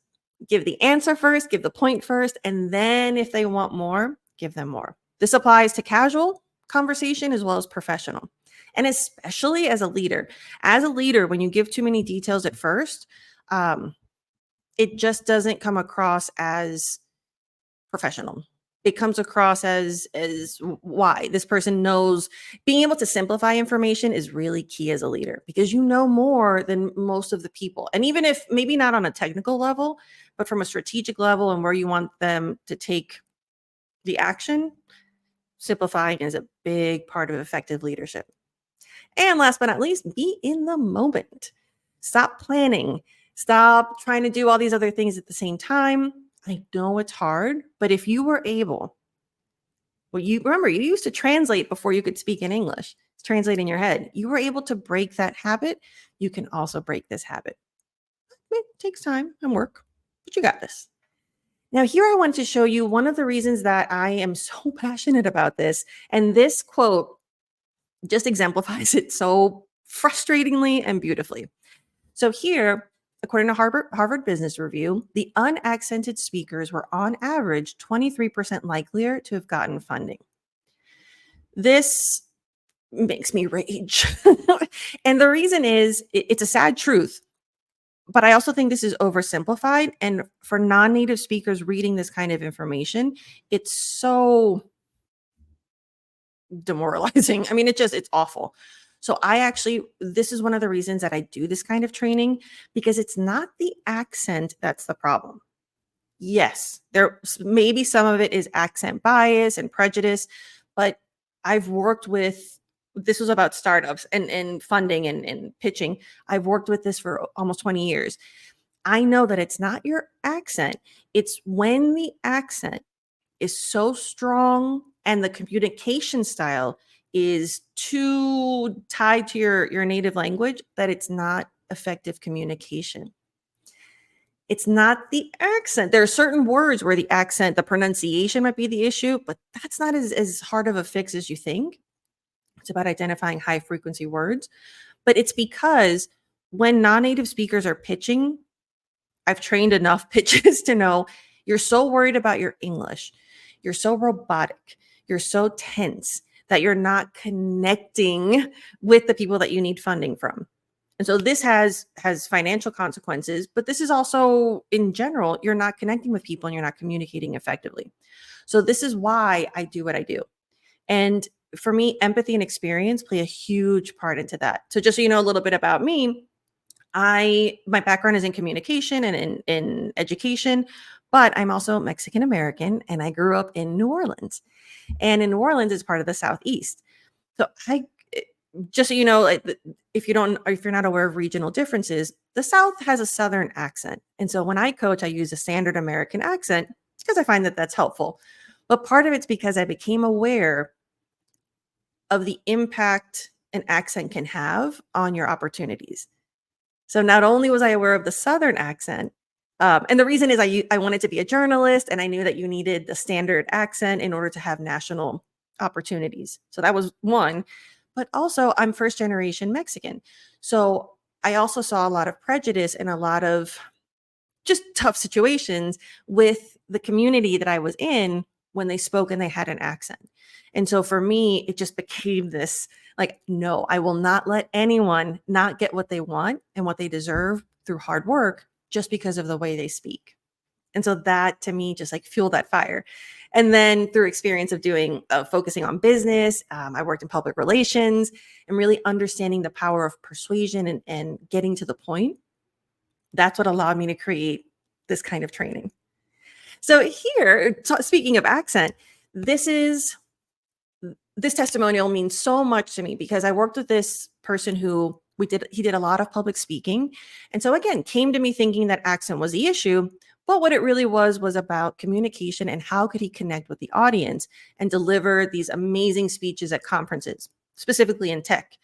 Give the answer first, give the point first, and then if they want more, give them more. This applies to casual conversation as well as professional. And especially as a leader. As a leader, when you give too many details at first, it just doesn't come across as professional. It comes across as why this person knows. Being able to simplify information is really key as a leader, because you know more than most of the people. And even if maybe not on a technical level, but from a strategic level and where you want them to take the action, simplifying is a big part of effective leadership. And last but not least, be in the moment. Stop planning. Stop trying to do all these other things at the same time. I know it's hard, but if you were able, well, you remember you used to translate before you could speak in English, translate in your head. You were able to break that habit. You can also break this habit. It takes time and work, but you got this. Now, here I want to show you one of the reasons that I am so passionate about this. And this quote just exemplifies it so frustratingly and beautifully. So here, according to Harvard Business Review, the unaccented speakers were on average 23% likelier to have gotten funding. This makes me rage. And the reason is it's a sad truth, but I also think this is oversimplified. And for non-native speakers reading this kind of information, it's so demoralizing. I mean, it's awful. So this is one of the reasons that I do this kind of training, because it's not the accent that's the problem. Yes, there maybe some of it is accent bias and prejudice, but I've worked with, this was about startups and funding and pitching. I've worked with this for almost 20 years. I know that it's not your accent. It's when the accent is so strong and the communication style is too tied to your native language that it's not effective communication. It's not the accent. There are certain words where the accent, the pronunciation might be the issue, but that's not as hard of a fix as you think. It's about identifying high frequency words. But it's because when non-native speakers are pitching, I've trained enough pitches to know you're so worried about your English. You're so robotic. You're so tense that you're not connecting with the people that you need funding from. And so this has financial consequences, but this is also in general, you're not connecting with people and you're not communicating effectively. So this is why I do what I do. And for me, empathy and experience play a huge part into that. So just so you know a little bit about me, my background is in communication and in education, but I'm also Mexican American and I grew up in New Orleans. And in New Orleans is part of the Southeast. So just so you know, if you're not aware of regional differences, the South has a Southern accent. And so when I coach, I use a standard American accent because I find that that's helpful. But part of it's because I became aware of the impact an accent can have on your opportunities. So not only was I aware of the Southern accent, and the reason is I wanted to be a journalist and I knew that you needed the standard accent in order to have national opportunities. So that was one. But also, I'm first generation Mexican. So I also saw a lot of prejudice and a lot of just tough situations with the community that I was in when they spoke and they had an accent. And so for me, it just became this like, no, I will not let anyone not get what they want and what they deserve through hard work just because of the way they speak. And so that to me just like fueled that fire. And then through experience of doing focusing on business, I worked in public relations and really understanding the power of persuasion and getting to the point. That's what allowed me to create this kind of training. So here, speaking of accent, this testimonial means so much to me because I worked with this person who He did a lot of public speaking. And so again, came to me thinking that accent was the issue, but what it really was about communication and how could he connect with the audience and deliver these amazing speeches at conferences, specifically in tech.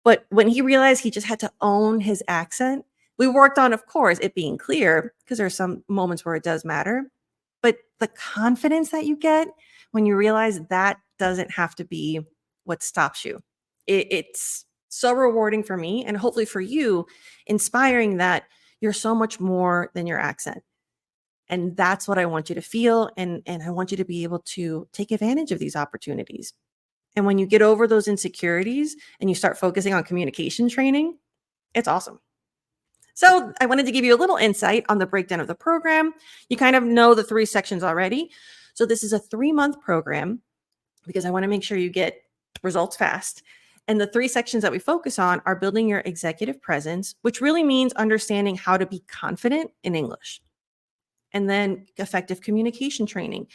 But when he realized he just had to own his accent, we worked on, of course, it being clear, because there are some moments where it does matter. But the confidence that you get when you realize that doesn't have to be what stops you. It's so rewarding for me and hopefully for you, inspiring that you're so much more than your accent. And that's what I want you to feel. And I want you to be able to take advantage of these opportunities. And when you get over those insecurities and you start focusing on communication training, it's awesome. So I wanted to give you a little insight on the breakdown of the program. You kind of know the 3 sections already. So this is a 3-month program because I want to make sure you get results fast. And the 3 sections that we focus on are building your executive presence, which really means understanding how to be confident in English. And then effective communication training.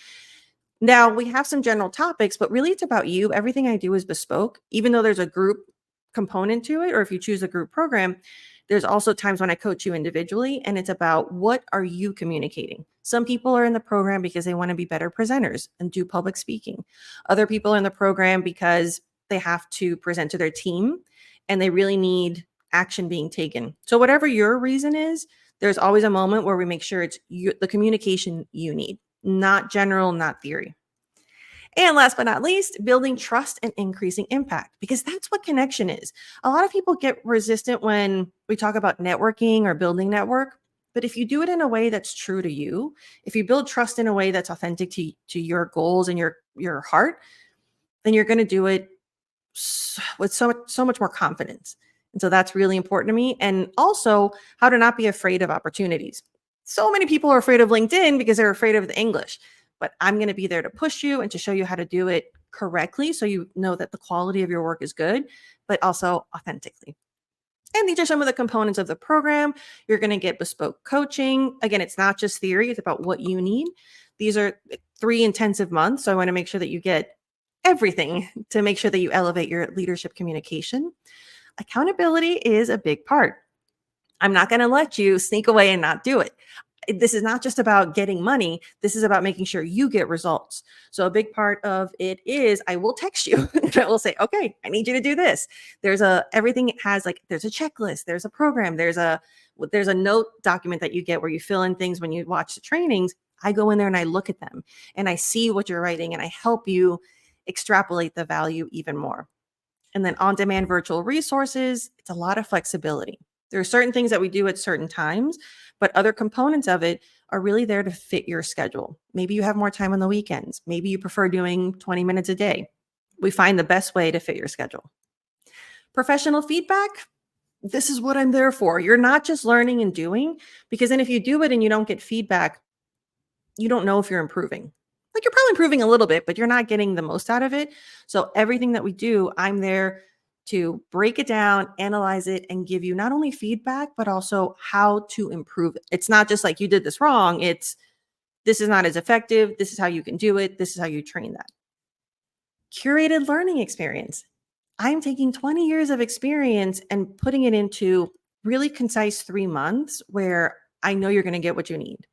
Now, we have some general topics, but really it's about you. Everything I do is bespoke, even though there's a group component to it, or if you choose a group program, there's also times when I coach you individually, and it's about what are you communicating? Some people are in the program because they want to be better presenters and do public speaking. Other people are in the program because they have to present to their team and they really need action being taken. So whatever your reason is, there's always a moment where we make sure it's the communication you need, not general, not theory. And last but not least, building trust and increasing impact, because that's what connection is. A lot of people get resistant when we talk about networking or building network. But if you do it in a way that's true to you, if you build trust in a way that's authentic to your goals and your heart, then you're going to do it with so much more confidence. And so that's really important to me. And also how to not be afraid of opportunities. So many people are afraid of LinkedIn because they're afraid of the English, but I'm going to be there to push you and to show you how to do it correctly. So you know that the quality of your work is good, but also authentically. And these are some of the components of the program. You're going to get bespoke coaching. Again, it's not just theory, it's about what you need. These are 3 intensive months. So I want to make sure that you get everything to make sure that you elevate your leadership communication. Accountability is a big part. I'm not going to let you sneak away and not do it. This is not just about getting money. This is about making sure you get results. So a big part of it is I will text you and I will say, okay, I need you to do this. Everything has there's a checklist, there's a program, there's a note document that you get where you fill in things when you watch the trainings. I go in there and I look at them and I see what you're writing and I help you extrapolate the value even more. And then on-demand virtual resources, it's a lot of flexibility. There are certain things that we do at certain times, but other components of it are really there to fit your schedule. Maybe you have more time on the weekends. Maybe you prefer doing 20 minutes a day. We find the best way to fit your schedule. Professional feedback, this is what I'm there for. You're not just learning and doing, because then if you do it and you don't get feedback, you don't know if you're improving. You're probably improving a little bit, but you're not getting the most out of it. So everything that we do, I'm there to break it down, analyze it, and give you not only feedback, but also how to improve it. It's not just like you did this wrong. It's this is not as effective. This is how you can do it. This is how you train that. Curated learning experience. I'm taking 20 years of experience and putting it into really concise 3 months where I know you're going to get what you need.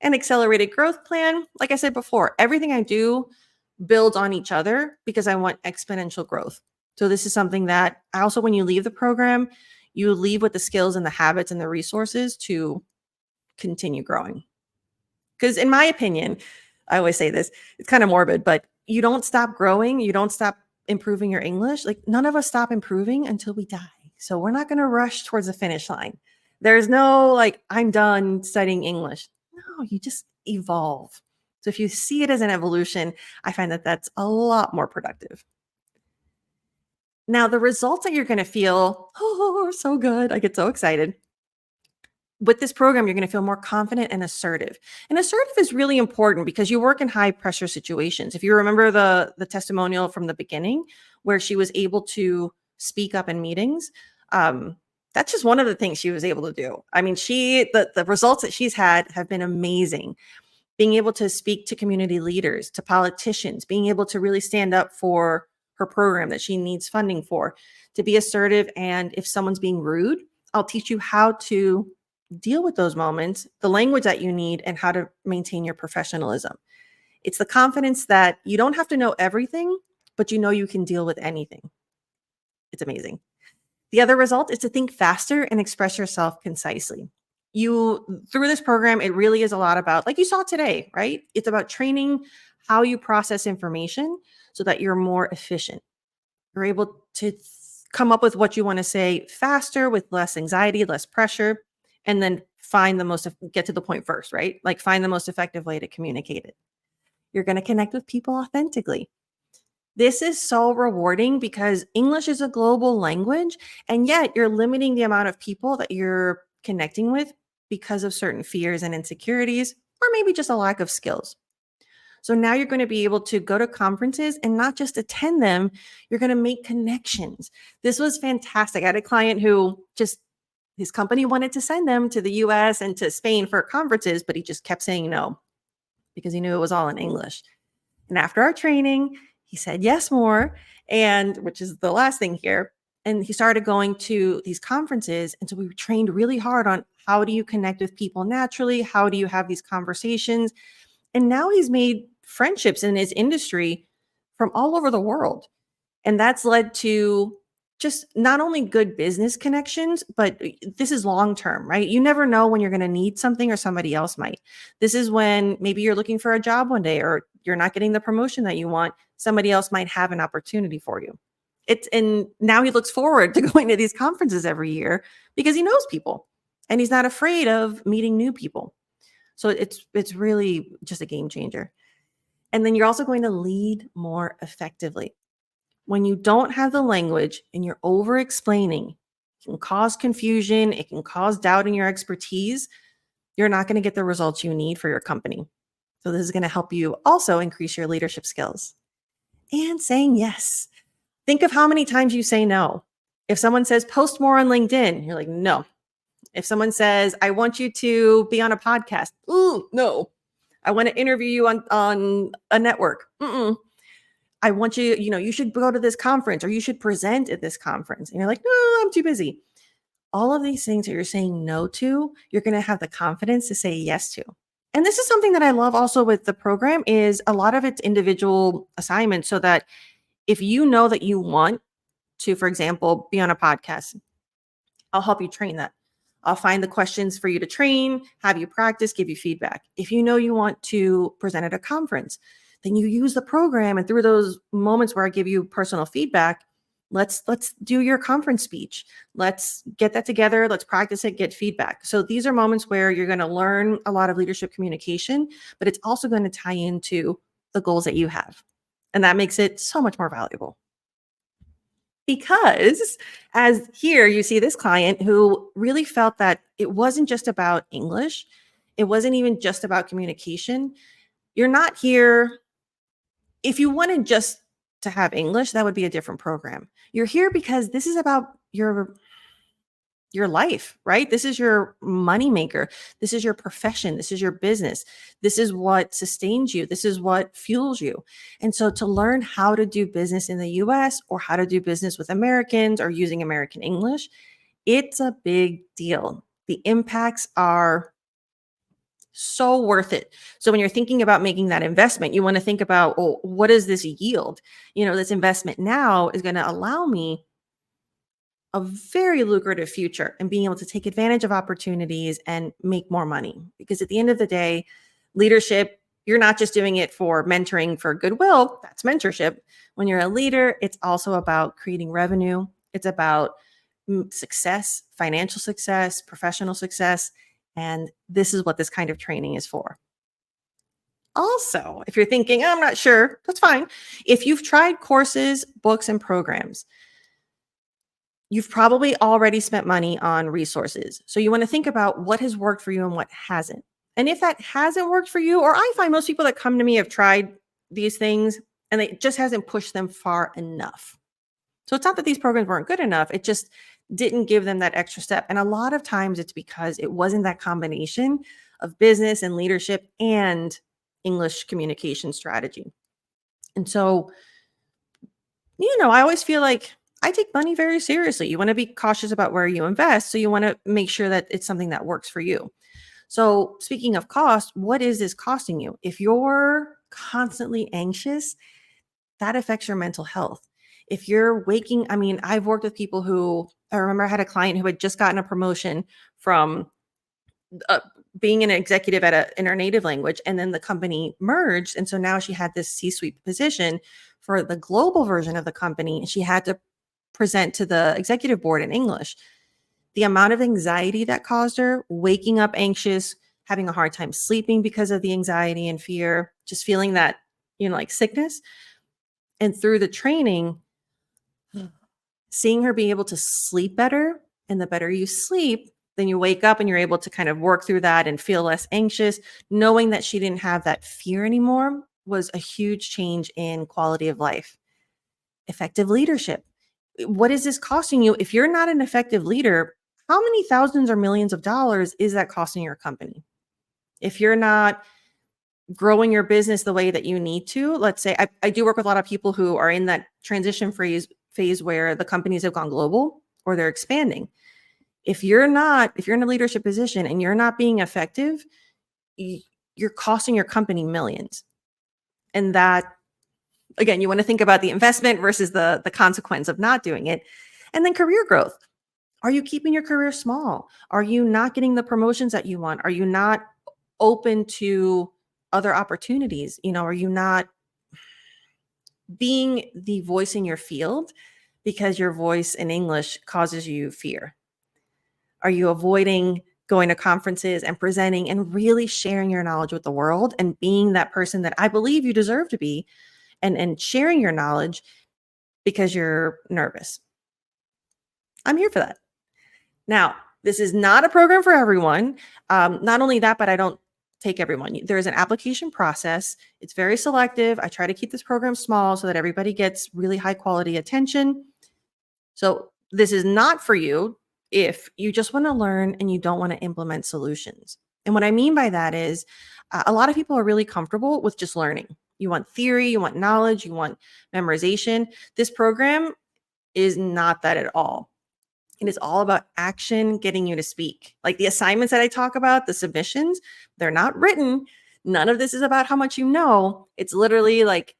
An accelerated growth plan, like I said before, everything I do builds on each other because I want exponential growth. So this is something that I also, when you leave the program, you leave with the skills and the habits and the resources to continue growing. Because in my opinion, I always say this, it's kind of morbid, but you don't stop growing. You don't stop improving your English. None of us stop improving until we die. So we're not going to rush towards the finish line. There's no I'm done studying English. No, you just evolve. So if you see it as an evolution, I find that that's a lot more productive. Now, the results that you're going to feel, oh, so good. I get so excited. With this program, you're going to feel more confident and assertive. And assertive is really important because you work in high pressure situations. If you remember the testimonial from the beginning where she was able to speak up in meetings, that's just one of the things she was able to do. I mean, the results that she's had have been amazing. Being able to speak to community leaders, to politicians, being able to really stand up for her program that she needs funding for, to be assertive. And if someone's being rude, I'll teach you how to deal with those moments, the language that you need, and how to maintain your professionalism. It's the confidence that you don't have to know everything, but you know you can deal with anything. It's amazing. The other result is to think faster and express yourself concisely. Through this program, it really is a lot about, like you saw today, right? It's about training how you process information so that you're more efficient. You're able to come up with what you want to say faster with less anxiety, less pressure, and then get to the point first, right? Like find the most effective way to communicate it. You're going to connect with people authentically. This is so rewarding because English is a global language, and yet you're limiting the amount of people that you're connecting with because of certain fears and insecurities, or maybe just a lack of skills. So now you're going to be able to go to conferences and not just attend them, you're going to make connections. This was fantastic. I had a client who his company wanted to send them to the US and to Spain for conferences, but he just kept saying no because he knew it was all in English. And after our training, he said yes more, and which is the last thing here. And he started going to these conferences. And so we trained really hard on how do you connect with people naturally? How do you have these conversations? And now he's made friendships in his industry from all over the world. And that's led to just not only good business connections, but this is long term, right? You never know when you're going to need something or somebody else might. This is when maybe you're looking for a job one day or you're not getting the promotion that you want. Somebody else might have an opportunity for you. And now he looks forward to going to these conferences every year because he knows people and he's not afraid of meeting new people. So it's really just a game changer. And then you're also going to lead more effectively. When you don't have the language and you're over explaining, it can cause confusion, it can cause doubt in your expertise. You're not going to get the results you need for your company. So this is going to help you also increase your leadership skills. And saying yes. Think of how many times you say no. If someone says post more on LinkedIn, you're like, no. If someone says, I want you to be on a podcast, ooh, no. I want to interview you on a network. Mm-mm. I want you, you should go to this conference or you should present at this conference. And you're like, no, I'm too busy. All of these things that you're saying no to, you're going to have the confidence to say yes to. And this is something that I love also with the program is a lot of it's individual assignments so that if you know that you want to, for example, be on a podcast, I'll help you train that. I'll find the questions for you to train, have you practice, give you feedback. If you know you want to present at a conference, then you use the program, and through those moments where I give you personal feedback, let's do your conference speech. Let's get that together, let's practice it, get feedback. So these are moments where you're going to learn a lot of leadership communication, but it's also going to tie into the goals that you have. And that makes it so much more valuable. Because as here you see this client who really felt that it wasn't just about English, it wasn't even just about communication. You're not here. If you wanted just to have English, that would be a different program. You're here because this is about your life, right? This is your moneymaker. This is your profession. This is your business. This is what sustains you. This is what fuels you. And so to learn how to do business in the US or how to do business with Americans or using American English, it's a big deal. The impacts are so worth it. So when you're thinking about making that investment, you want to think about, oh, what does this yield? This investment now is going to allow me a very lucrative future and being able to take advantage of opportunities and make more money. Because at the end of the day, leadership, you're not just doing it for mentoring for goodwill, that's mentorship. When you're a leader, it's also about creating revenue. It's about success, financial success, professional success. And this is what this kind of training is for. Also, if you're thinking, I'm not sure, that's fine. If you've tried courses, books, and programs, you've probably already spent money on resources. So you want to think about what has worked for you and what hasn't. And if that hasn't worked for you, or I find most people that come to me have tried these things and it just hasn't pushed them far enough. So it's not that these programs weren't good enough. It just didn't give them that extra step. And a lot of times it's because it wasn't that combination of business and leadership and English communication strategy. And so I always feel like I take money very seriously. You want to be cautious about where you invest. So you want to make sure that it's something that works for you. So, speaking of cost, what is this costing you? If you're constantly anxious, that affects your mental health. If you're waking, I mean, I've worked with people who I remember I had a client who had just gotten a promotion from uh, being an executive in her native language, and then the company merged. And so now she had this C suite position for the global version of the company. And she had to present to the executive board in English. The amount of anxiety that caused her, waking up anxious, having a hard time sleeping because of the anxiety and fear, just feeling that, like sickness. And through the training, seeing her be able to sleep better, and the better you sleep, then you wake up and you're able to kind of work through that and feel less anxious. Knowing that she didn't have that fear anymore was a huge change in quality of life. Effective leadership. What is this costing you? If you're not an effective leader, how many thousands or millions of dollars is that costing your company? If you're not growing your business the way that you need to, let's say I do work with a lot of people who are in that transition phase where the companies have gone global or they're expanding. If you're in a leadership position and you're not being effective, you're costing your company millions. And that, again, you want to think about the investment versus the consequence of not doing it. And then career growth. Are you keeping your career small? Are you not getting the promotions that you want? Are you not open to other opportunities? Are you not being the voice in your field because your voice in English causes you fear? Are you avoiding going to conferences and presenting and really sharing your knowledge with the world and being that person that I believe you deserve to be, and sharing your knowledge because you're nervous? I'm here for that. Now, this is not a program for everyone. Not only that, but I don't take everyone. There is an application process. It's very selective. I try to keep this program small so that everybody gets really high quality attention. So this is not for you if you just want to learn and you don't want to implement solutions. And what I mean by that is a lot of people are really comfortable with just learning. You want theory, you want knowledge, you want memorization. This program is not that at all. It is all about action, getting you to speak. Like the assignments that I talk about, the submissions, they're not written. None of this is about how much you know. It's literally like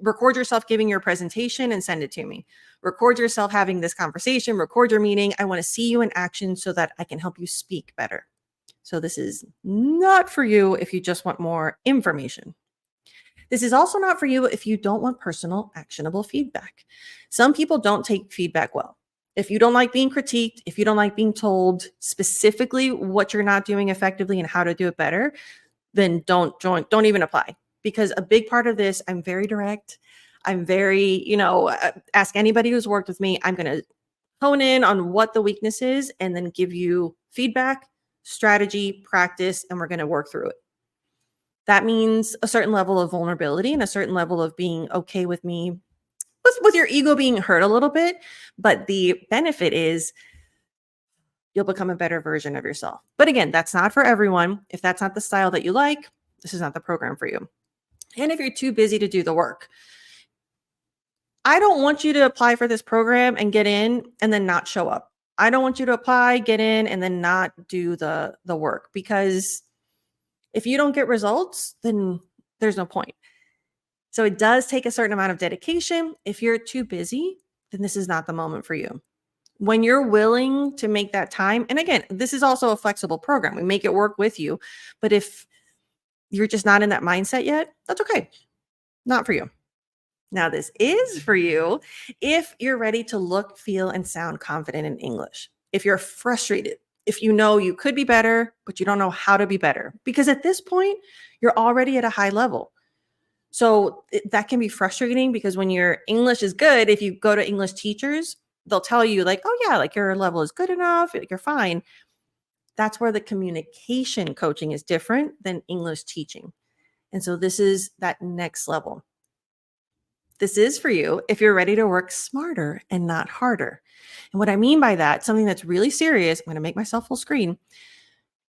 record yourself giving your presentation and send it to me. Record yourself having this conversation, record your meeting. I want to see you in action so that I can help you speak better. So this is not for you if you just want more information. This is also not for you if you don't want personal, actionable feedback. Some people don't take feedback well. If you don't like being critiqued, if you don't like being told specifically what you're not doing effectively and how to do it better, then don't join, don't even apply. Because a big part of this, I'm very direct. I'm very, ask anybody who's worked with me. I'm going to hone in on what the weakness is and then give you feedback, strategy, practice, and we're going to work through it. That means a certain level of vulnerability and a certain level of being okay with me, with your ego being hurt a little bit. But the benefit is you'll become a better version of yourself. But again, that's not for everyone. If that's not the style that you like, this is not the program for you. And if you're too busy to do the work, I don't want you to apply for this program and get in and then not show up. I don't want you to apply, get in, and then not do the work, because if you don't get results, then there's no point. So it does take a certain amount of dedication. If you're too busy, then this is not the moment for you. When you're willing to make that time, and again, this is also a flexible program. We make it work with you. But if you're just not in that mindset yet, that's okay. Not for you. Now, this is for you if you're ready to look, feel, and sound confident in English. If you're frustrated, if you know you could be better, but you don't know how to be better, because at this point, you're already at a high level. So that can be frustrating, because when your English is good, if you go to English teachers, they'll tell you like, oh yeah, like your level is good enough, you're fine. That's where the communication coaching is different than English teaching. And so this is that next level. This is for you if you're ready to work smarter and not harder. And what I mean by that, something that's really serious, I'm going to make myself full screen.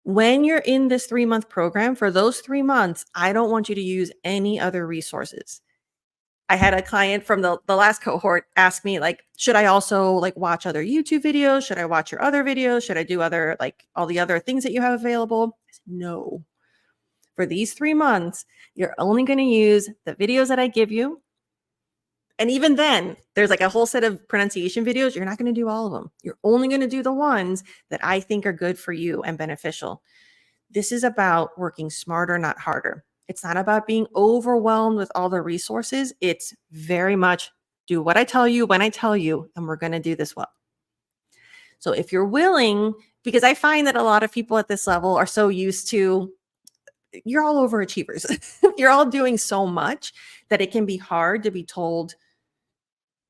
When you're in this 3-month program, for those 3 months, I don't want you to use any other resources. I had a client from the last cohort ask me, like, should I also like watch other YouTube videos? Should I watch your other videos? Should I do other, like all the other things that you have available? I said, no. For these 3 months, you're only going to use the videos that I give you. And even then, there's like a whole set of pronunciation videos. You're not going to do all of them. You're only going to do the ones that I think are good for you and beneficial. This is about working smarter, not harder. It's not about being overwhelmed with all the resources. It's very much do what I tell you when I tell you, and we're going to do this well. So if you're willing, because I find that a lot of people at this level are so used to, you're all overachievers. You're all doing so much that it can be hard to be told,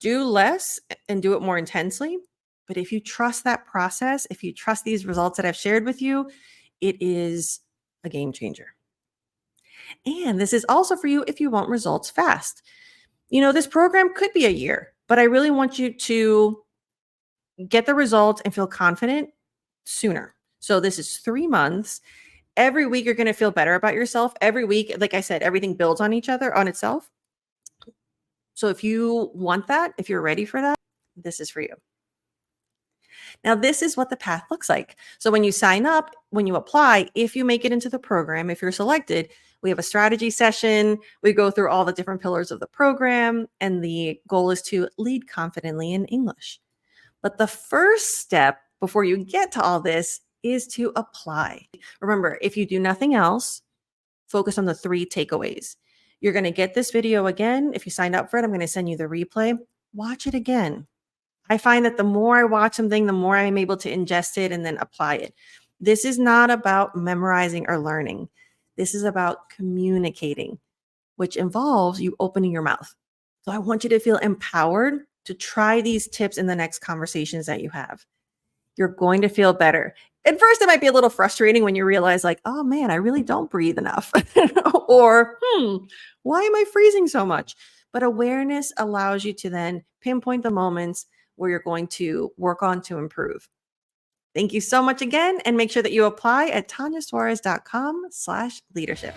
do less and do it more intensely. But if you trust that process, if you trust these results that I've shared with you, it is a game changer. And this is also for you if you want results fast. This program could be a year, but I really want you to get the results and feel confident sooner. So this is 3 months. Every week, you're going to feel better about yourself. Every week, like I said, everything builds on each other, on itself. So if you want that, if you're ready for that, this is for you. Now, this is what the path looks like. So when you sign up, when you apply, if you make it into the program, if you're selected, we have a strategy session. We go through all the different pillars of the program, and the goal is to lead confidently in English. But the first step before you get to all this is to apply. Remember, if you do nothing else, focus on the 3 takeaways. You're going to get this video again. If you signed up for it, I'm going to send you the replay. Watch it again. I find that the more I watch something, the more I'm able to ingest it and then apply it. This is not about memorizing or learning. This is about communicating, which involves you opening your mouth. So I want you to feel empowered to try these tips in the next conversations that you have. You're going to feel better. At first, it might be a little frustrating when you realize, like, oh man, I really don't breathe enough. Or, why am I freezing so much? But awareness allows you to then pinpoint the moments where you're going to work on to improve. Thank you so much again. And make sure that you apply at tanyasuarez.com/leadership.